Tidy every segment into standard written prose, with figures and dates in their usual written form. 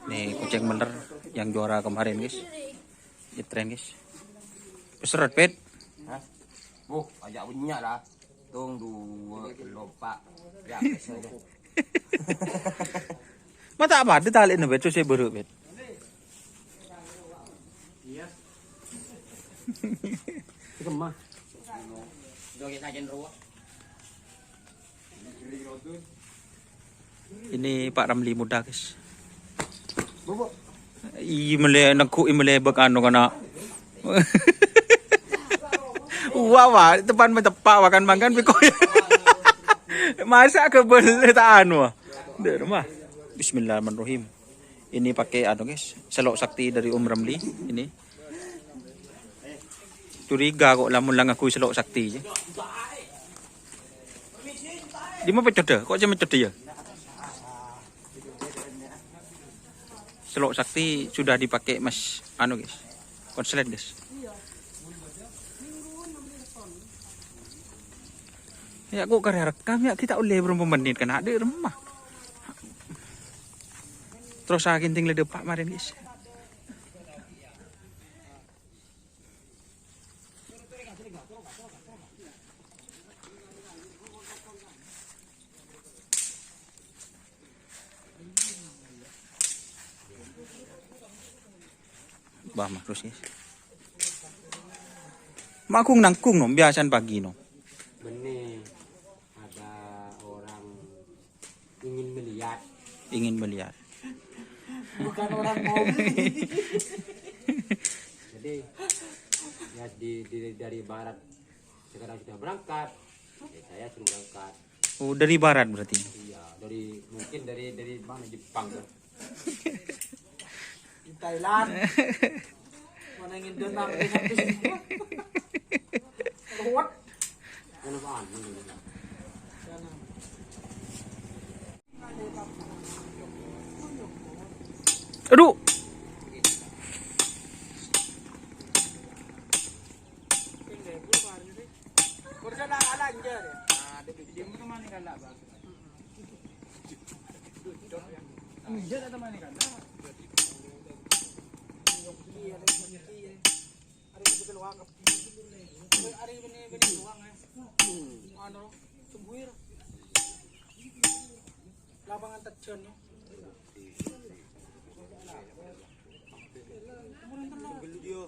Nih kucing bener yang juara kemarin guys. Ditren guys. Peseret pet. Hah? Ajak punya lah. Tunggu lupa. Ya, Mata apa? Ditalik nih bet, terus saya baru bet. Iya. Kemah. Joget aja ruwak. Ini Pak Ramli muda guys. Bobo. Imele naku imele bekano kana. Wah, depan mentepak makan piko. Masa kebel tak anu. Deh rumah. Bismillahirrahmanirrahim. Ini pakai anu guys, selok sakti dari Ramli ini. Curiga kok lamun lang aku selok sakti je. Di mana pecode? Kok cuma pecode ya? Selok sakti sudah dipakai mas anu guys. Konslet guys. Ya kok karya rekam ya kita oleh berapa menit kan ada rumah. Terus akin tinggal depak kemarin guys. Bah mah terus guys. Makung nangkung no biasaan pagi no. Benih ada orang ingin melihat. Ingin melihat. Bukan orang mau beli. Jadi ya dari barat sekarang sudah berangkat. Saya suruh berangkat. Oh dari barat berarti. Iya, mungkin dari mana Jepang kan. Di Thailand. Mana ingin denang di satu semua. Kuat. Kenapaan? Aduh. Kursa na ala aja deh. Iya ada mana kan? Iya ada iya. Ada kita luang. Ada ini luang ya. Ano sembuir. Lapangan terjun ya. Gelu dia.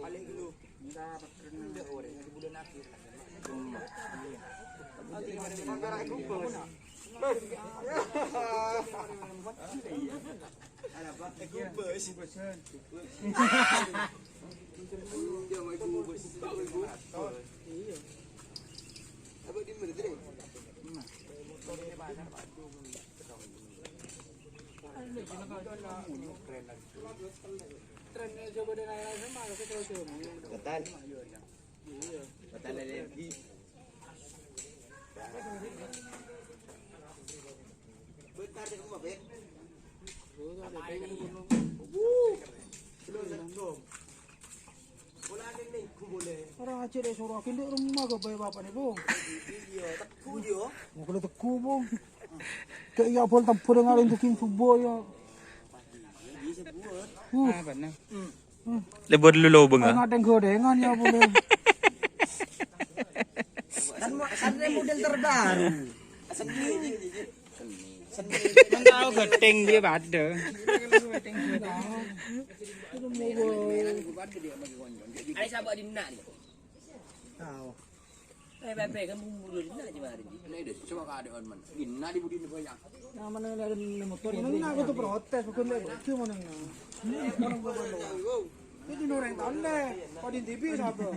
Balik gelu. Enggak pakai ore di bulan akhir. Trennya coba naik sama terus Betul. Betul lagi. Bentar deh rumah bet. Orang Aceh deh sorokin di rumah ke bayi bapak nih bung. Iya, teku dia. Mau kalau teku bung. Kayak ya pun tak pernah ngalir untuk king football ya. Bisa buat. Benar. Lebih dulu lo bang. Nggak ada godengan ya boleh. Kan model terbaru. Seni. Tahu geteng dia pada. Ada sahabat di nak ni. Tahu. Bebe kan bumbu di nak je hari ni. Ini deh, coba ada on man. Di nak di budi ni banyak. Nah mana ada motor ini aku tuh protes bukan lagi itu mana yang orang bawa itu orang tahun deh kau di TV satu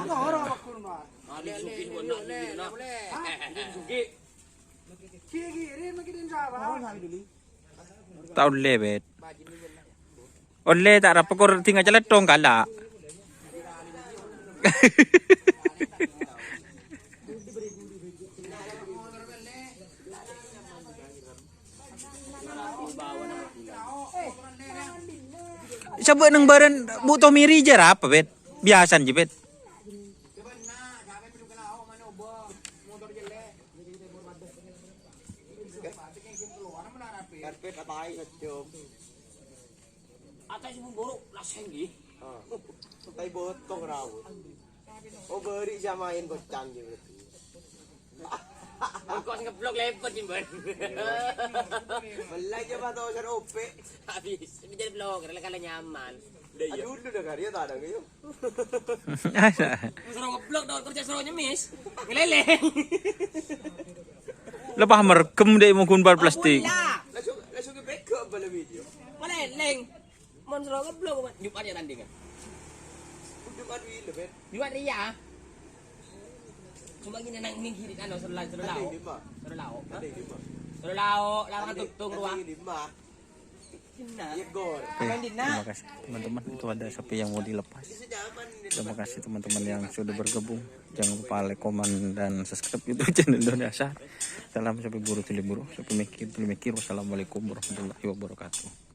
orang aku mah Ada suki buat nak ni nak. Suki. kiri makin siapa orang lagi dulu Tahun lebet. Oleh tak apa kor tinggal jalan tong kala. Sabuk nang baran butuh miri jar apa bet? Biasan je bet. Karpet apa aja kecil. Atas ibu buruk laseng di. Tay botong rawut. Oh beri samain gocang gitu. Kok ngeblok lepot jimban. Belai aja pak tuh OP. Habis ini jadi blogger kalau nyaman. Aduh udah karya tak ada gitu. Suruh ngeblok dong kerja suruhnya mis. Ngeleleng. Lepas merekam deh mau kumbar plastik. Langsung ke backup bala video. Ngeleleng. Mon suruh ngeblok Jumat ya tandingan. Udah madu ini bet. Jumat iya. Cuma gini nang mingkiri kan suruh lau. Ada yang lima. Suruh lau. Ada yang lima. Suruh lau, larangan tutung ruang. Ada yang lima. Dina. Iya gor. Terima kasih teman-teman. Itu ada sapi yang mau dilepas. Terima kasih teman-teman yang sudah bergabung. Jangan lupa like, komen, dan subscribe YouTube channel Indonesia. Salam sapi buru tuli buru, sapi mikir tuli mikir. Wassalamualaikum warahmatullahi wabarakatuh.